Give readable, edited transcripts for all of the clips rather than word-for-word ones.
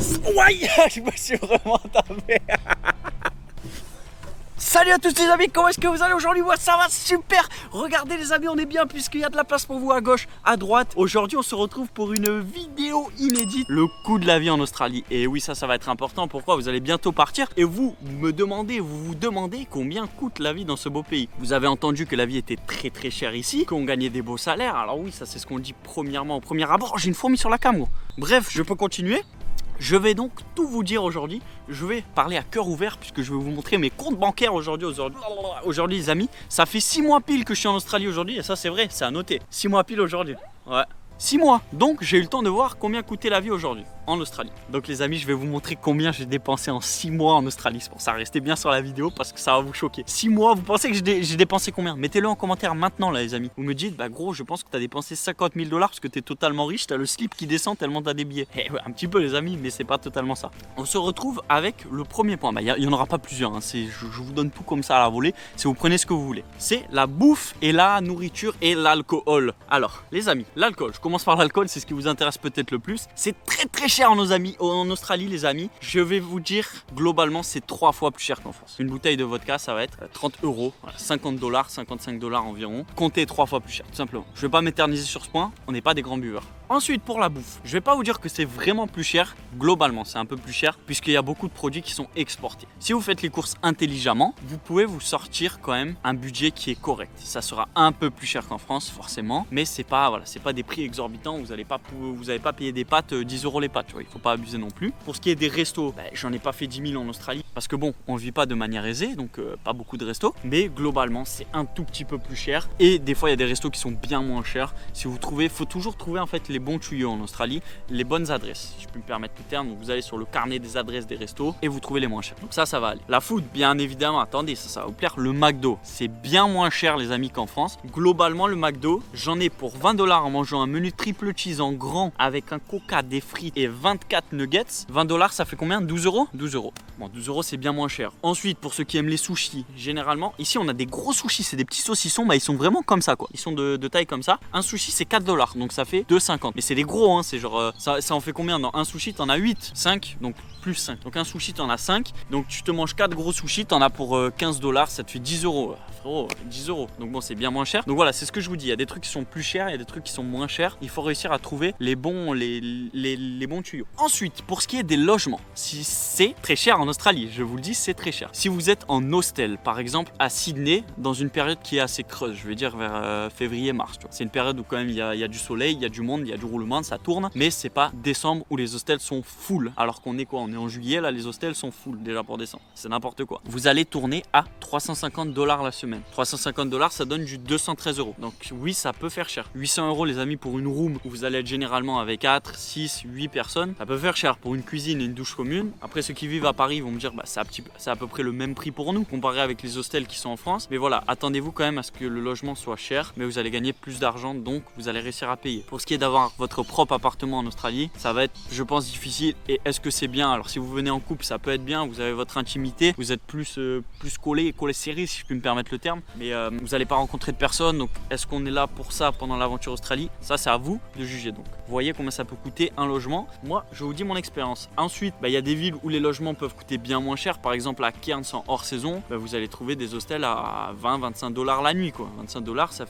Ouf, ouais, je me suis vraiment tapé. Salut à tous les amis, comment est-ce que vous allez aujourd'hui? Moi ça va super. Regardez les amis, on est bien puisqu'il y a de la place pour vous à gauche, à droite. Aujourd'hui on se retrouve pour une vidéo inédite, le coût de la vie en Australie. Et oui, ça va être important. Pourquoi? Vous allez bientôt partir et vous vous demandez combien coûte la vie dans ce beau pays. Vous avez entendu que la vie était très chère ici, qu'on gagnait des beaux salaires. Alors oui, ça c'est ce qu'on dit premièrement au premier abord. J'ai une fourmi sur la cam gros. Bref, je peux continuer. Je vais donc tout vous dire aujourd'hui. Je vais parler à cœur ouvert puisque je vais vous montrer mes comptes bancaires aujourd'hui. Aujourd'hui les amis, ça fait 6 mois pile que je suis en Australie aujourd'hui. Et ça c'est vrai, c'est à noter. 6 mois pile aujourd'hui. Ouais. 6 mois. Donc j'ai eu le temps de voir combien coûtait la vie aujourd'hui en Australie. Donc les amis, je vais vous montrer combien j'ai dépensé en 6 mois en Australie. C'est pour ça, restez bien sur la vidéo parce que ça va vous choquer. 6 mois, vous pensez que j'ai dépensé combien? Mettez-le en commentaire maintenant là les amis. Vous me dites, bah gros, je pense que tu as dépensé 50 000 $ parce que tu es totalement riche, tu as le slip qui descend tellement tu as des billets. Eh ouais, un petit peu les amis, mais c'est pas totalement ça. On se retrouve avec le premier point. Bah, il n'y en aura pas plusieurs, hein. Je vous donne tout comme ça à la volée. Si vous prenez ce que vous voulez. C'est la bouffe et la nourriture et l'alcool. Alors les amis, l'alcool, je commence par l'alcool, c'est ce qui vous intéresse peut-être le plus. C'est très cher en Australie les amis. Je vais vous dire globalement c'est 3 fois plus cher qu'en France. Une bouteille de vodka ça va être 30 €, voilà, 50 $, 55 $ environ. Comptez 3 fois plus cher tout simplement. Je vais pas m'éterniser sur ce point, on n'est pas des grands buveurs. Ensuite pour la bouffe, je vais pas vous dire que c'est vraiment plus cher. Globalement c'est un peu plus cher puisqu'il y a beaucoup de produits qui sont exportés. Si vous faites les courses intelligemment, vous pouvez vous sortir quand même un budget qui est correct. Ça sera un peu plus cher qu'en France forcément, mais c'est pas des prix exorbitants. Vous n'allez pas payer des pâtes 10 € les pâtes, tu vois, il faut pas abuser non plus. Pour ce qui est des restos, j'en ai pas fait 10 000 en Australie parce que bon, on vit pas de manière aisée, donc pas beaucoup de restos, mais globalement c'est un tout petit peu plus cher et des fois il y a des restos qui sont bien moins chers. Si vous trouvez, faut toujours trouver en fait les bons tuyaux en Australie, les bonnes adresses, si je peux me permettre le terme. Donc vous allez sur le carnet des adresses des restos et vous trouvez les moins chers. Donc ça va aller. La food, bien évidemment, attendez, ça va vous plaire. Le McDo, c'est bien moins cher les amis qu'en France. Globalement le McDo, j'en ai pour 20 $ en mangeant un menu triple cheese en grand avec un coca, des frites et 24 nuggets. 20 $, ça fait combien? 12 €? 12 €. Bon, 12 € c'est bien moins cher. Ensuite, pour ceux qui aiment les sushis, généralement, ici on a des gros sushis, c'est des petits saucissons, ils sont vraiment comme ça quoi. Ils sont de taille comme ça. Un sushi c'est 4 $, donc ça fait 2,50. Mais c'est des gros, hein, c'est genre, ça en fait combien? Dans un sushi t'en as 8, 5, donc plus 5. Donc un sushi t'en as 5, donc tu te manges 4 gros sushis, t'en as pour 15 $, ça te fait 10 €. Frérot, 10 €. Donc bon, c'est bien moins cher. Donc voilà, c'est ce que je vous dis. Il y a des trucs qui sont plus chers, il y a des trucs qui sont moins chers. Il faut réussir à trouver les bons tuyaux. Ensuite, pour ce qui est des logements, si c'est très cher en Australie, je vous le dis, c'est très cher. Si vous êtes en hostel, par exemple à Sydney, dans une période qui est assez creuse, je vais dire vers février-mars, c'est une période où quand même il y a du soleil, il y a du monde, il y a du roulement, ça tourne, mais c'est pas décembre où les hostels sont full. Alors qu'on est quoi? On est en juillet, là les hostels sont full déjà pour décembre. C'est n'importe quoi. Vous allez tourner à 350 $ la semaine. 350 $, ça donne du 213 €. Donc oui, ça peut faire cher. 800 € les amis pour une room où vous allez être généralement avec 4, 6, 8 personnes. Ça peut faire cher pour une cuisine et une douche commune. Après ceux qui vivent à Paris vont me dire c'est à peu près le même prix pour nous comparé avec les hostels qui sont en France. Mais voilà, attendez-vous quand même à ce que le logement soit cher, mais vous allez gagner plus d'argent, donc vous allez réussir à payer. Pour ce qui est d'avoir votre propre appartement en Australie, ça va être, je pense, difficile. Et est-ce que c'est bien? Alors si vous venez en couple, ça peut être bien, vous avez votre intimité, vous êtes plus collé serré si je peux me permettre le terme, mais vous n'allez pas rencontrer de personne. Donc est-ce qu'on est là pour ça pendant l'aventure Australie? Ça c'est à vous de juger. Donc vous voyez combien ça peut coûter un logement. Moi je vous dis mon expérience. Ensuite il y a des villes où les logements peuvent coûter bien moins cher. Par exemple à Cairns en hors saison, vous allez trouver des hostels à 20-25 $ la nuit quoi. 25 $, ça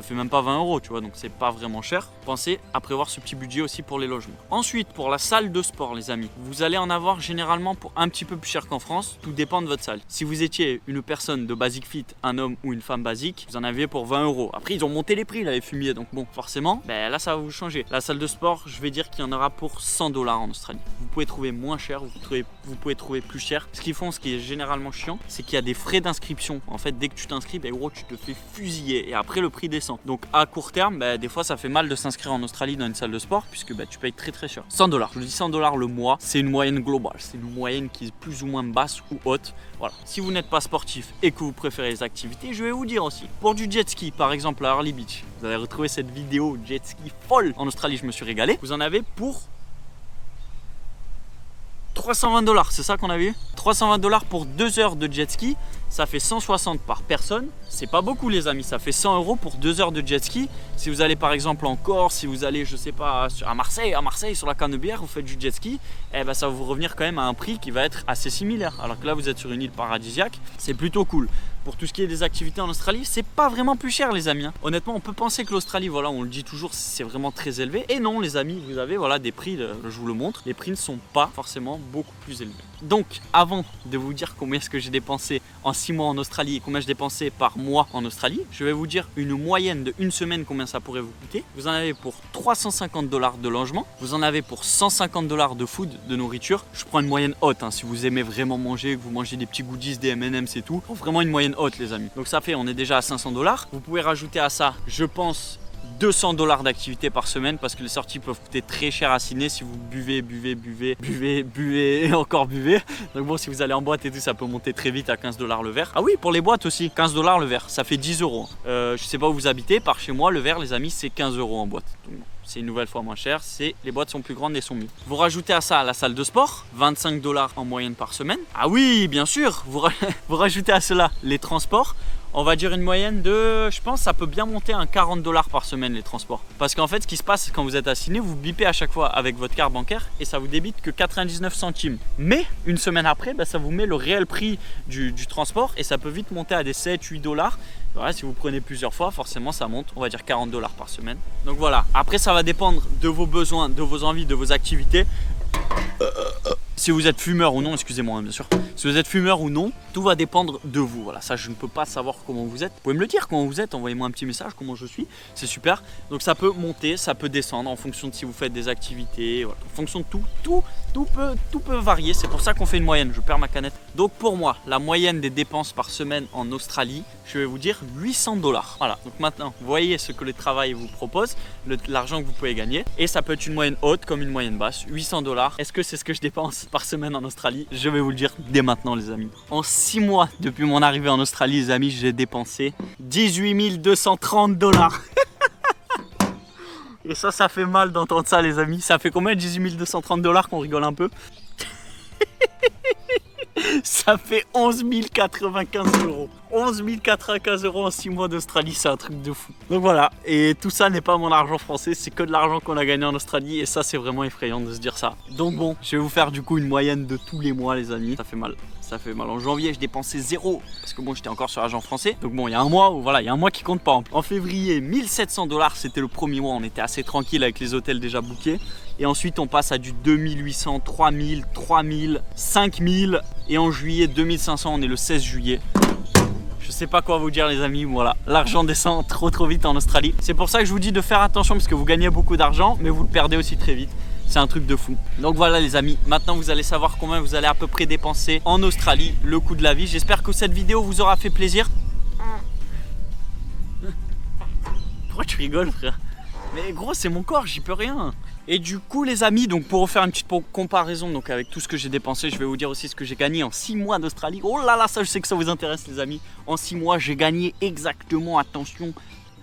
fait même pas 20 €, tu vois, donc c'est pas vraiment cher. Pensez à prévoir ce petit budget aussi pour les logements. Ensuite pour la salle de sport les amis, vous allez en avoir généralement pour un petit peu plus cher qu'en France. Tout dépend de votre salle. Si vous étiez une personne de Basic Fit, un homme ou une femme basique, vous en aviez pour 20 €. Après ils ont monté les prix là les fumiers, donc bon forcément là ça va vous changer. La salle de sport, je vais dire qu'il y en aura pour 100 $ en Australie. Vous pouvez trouver moins cher, vous pouvez trouver plus cher. Ce qu'ils font, ce qui est généralement chiant, c'est qu'il y a des frais d'inscription. En fait dès que tu t'inscris, gros tu te fais fusiller et après le prix descend. Donc à court terme, des fois ça fait mal de s'inscrire en Australie dans une salle de sport puisque tu payes très cher. 100 $, je dis 100 $ le mois, c'est une moyenne globale, c'est une moyenne qui est plus ou moins basse ou haute. Voilà. Si vous n'êtes pas sportif et que vous préférez les activités, je vais vous dire aussi, pour du jet ski par exemple à Harley Beach, vous allez retrouver cette vidéo jet ski folle en Australie, je me suis régalé. Vous en avez pour 320 $, c'est ça qu'on a vu? 320 $ pour 2 heures de jet ski ça fait 160 par personne. C'est pas beaucoup les amis, ça fait 100 € pour 2 heures de jet ski. Si vous allez par exemple en Corse, si vous allez je sais pas à Marseille sur la Canebière, vous faites du jet ski, eh ben, ça va vous revenir quand même à un prix qui va être assez similaire. Alors que là vous êtes sur une île paradisiaque, c'est plutôt cool. Pour tout ce qui est des activités en Australie, c'est pas vraiment plus cher les amis. Honnêtement, on peut penser que l'Australie, voilà, on le dit toujours, c'est vraiment très élevé. Et non les amis, vous avez voilà des prix, je vous le montre, les prix ne sont pas forcément beaucoup plus élevés. Donc avant de vous dire combien est-ce que j'ai dépensé en 6 mois en Australie et combien je dépensais par mois en Australie, je vais vous dire une moyenne de une semaine combien ça pourrait vous coûter. Vous en avez pour 350 $ de logement, vous en avez pour 150 $ de food, de nourriture. Je prends une moyenne haute, hein, si vous aimez vraiment manger, que vous mangez des petits goodies, des M&M's et tout, vraiment une moyenne haute les amis. Donc ça fait, on est déjà à 500 $. Vous pouvez rajouter à ça, je pense, 200 $ d'activité par semaine parce que les sorties peuvent coûter très cher à Sydney si vous buvez et encore buvez. Donc bon, si vous allez en boîte et tout, ça peut monter très vite à 15 $ le verre. Ah oui, pour les boîtes aussi, 15 $ le verre, ça fait 10 €. Je sais pas où vous habitez, par chez moi, le verre les amis, c'est 15 € en boîte. Donc, c'est une nouvelle fois moins cher, les boîtes sont plus grandes et sont mieux. Vous rajoutez à ça la salle de sport, 25 $ en moyenne par semaine. Ah oui, bien sûr, vous rajoutez à cela les transports. On va dire une moyenne de, je pense, ça peut bien monter à 40 $ par semaine les transports. Parce qu'en fait, ce qui se passe quand vous êtes assigné, vous bipez à chaque fois avec votre carte bancaire et ça vous débite que 99 centimes. Mais une semaine après, bah, ça vous met le réel prix du transport et ça peut vite monter à des 7-8 $. Voilà, si vous prenez plusieurs fois, forcément ça monte, on va dire 40 $ par semaine. Donc voilà, après ça va dépendre de vos besoins, de vos envies, de vos activités. Si vous êtes fumeur ou non, excusez-moi bien sûr. Si vous êtes fumeur ou non, tout va dépendre de vous. Voilà, ça je ne peux pas savoir comment vous êtes. Vous pouvez me le dire comment vous êtes, envoyez-moi un petit message, comment je suis, c'est super. Donc ça peut monter, ça peut descendre en fonction de si vous faites des activités, voilà. En fonction de tout peut varier. C'est pour ça qu'on fait une moyenne, je perds ma canette. Donc pour moi, la moyenne des dépenses par semaine en Australie, je vais vous dire 800 $. Voilà, donc maintenant, vous voyez ce que le travail vous propose, l'argent que vous pouvez gagner. Et ça peut être une moyenne haute comme une moyenne basse, 800 $. Est-ce que c'est ce que je dépense par semaine en Australie? Je vais vous le dire dès maintenant les amis. En 6 mois depuis mon arrivée en Australie les amis, j'ai dépensé 18 230 $. Et ça fait mal d'entendre ça les amis. Ça fait combien 18 230 $ qu'on rigole un peu? Ça fait 11 095 €. 11 095 € en 6 mois d'Australie, c'est un truc de fou. Donc voilà, et tout ça n'est pas mon argent français, c'est que de l'argent qu'on a gagné en Australie et ça c'est vraiment effrayant de se dire ça. Donc bon, je vais vous faire du coup une moyenne de tous les mois les amis. Ça fait mal. Ça fait mal. En janvier, je dépensais 0 parce que bon, j'étais encore sur l'argent français. Donc bon, il y a un mois où voilà, il y a un mois qui compte pas. En février, 1700 $, c'était le premier mois. On était assez tranquille avec les hôtels déjà bookés. Et ensuite, on passe à du 2800, 3000, 3000, 5000. Et en juillet, 2500. On est le 16 juillet. Je sais pas quoi vous dire les amis, voilà, l'argent descend trop vite en Australie. C'est pour ça que je vous dis de faire attention parce que vous gagnez beaucoup d'argent, mais vous le perdez aussi très vite. C'est un truc de fou. Donc voilà les amis, maintenant vous allez savoir combien vous allez à peu près dépenser en Australie, le coût de la vie. J'espère que cette vidéo vous aura fait plaisir. Pourquoi tu rigoles frère? Mais gros c'est mon corps, j'y peux rien. Et du coup les amis, donc pour refaire une petite comparaison donc avec tout ce que j'ai dépensé, je vais vous dire aussi ce que j'ai gagné en 6 mois d'Australie. Oh là là, ça je sais que ça vous intéresse les amis. En 6 mois j'ai gagné exactement, attention,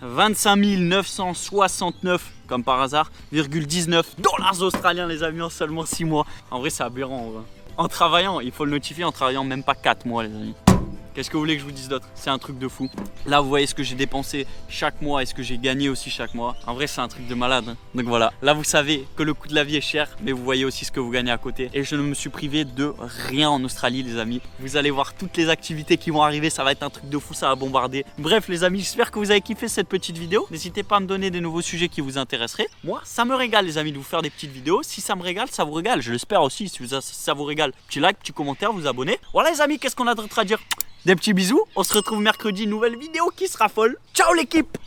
25 969 comme par hasard, 19 $ australiens les amis en seulement 6 mois. En vrai c'est aberrant. En travaillant, il faut le notifier, en travaillant même pas 4 mois les amis. Qu'est-ce que vous voulez que je vous dise d'autre? C'est un truc de fou. Là, vous voyez ce que j'ai dépensé chaque mois et ce que j'ai gagné aussi chaque mois. En vrai, c'est un truc de malade. Hein. Donc voilà. Là, vous savez que le coût de la vie est cher, mais vous voyez aussi ce que vous gagnez à côté. Et je ne me suis privé de rien en Australie, les amis. Vous allez voir toutes les activités qui vont arriver. Ça va être un truc de fou, ça va bombarder. Bref, les amis, j'espère que vous avez kiffé cette petite vidéo. N'hésitez pas à me donner des nouveaux sujets qui vous intéresseraient. Moi, ça me régale, les amis, de vous faire des petites vidéos. Si ça me régale, ça vous régale. Je l'espère aussi. Si ça vous régale, petit like, petit commentaire, vous abonnez. Voilà, les amis, qu'est-ce qu'on a d'autre à dire? Des petits bisous, on se retrouve mercredi, nouvelle vidéo qui sera folle. Ciao l'équipe!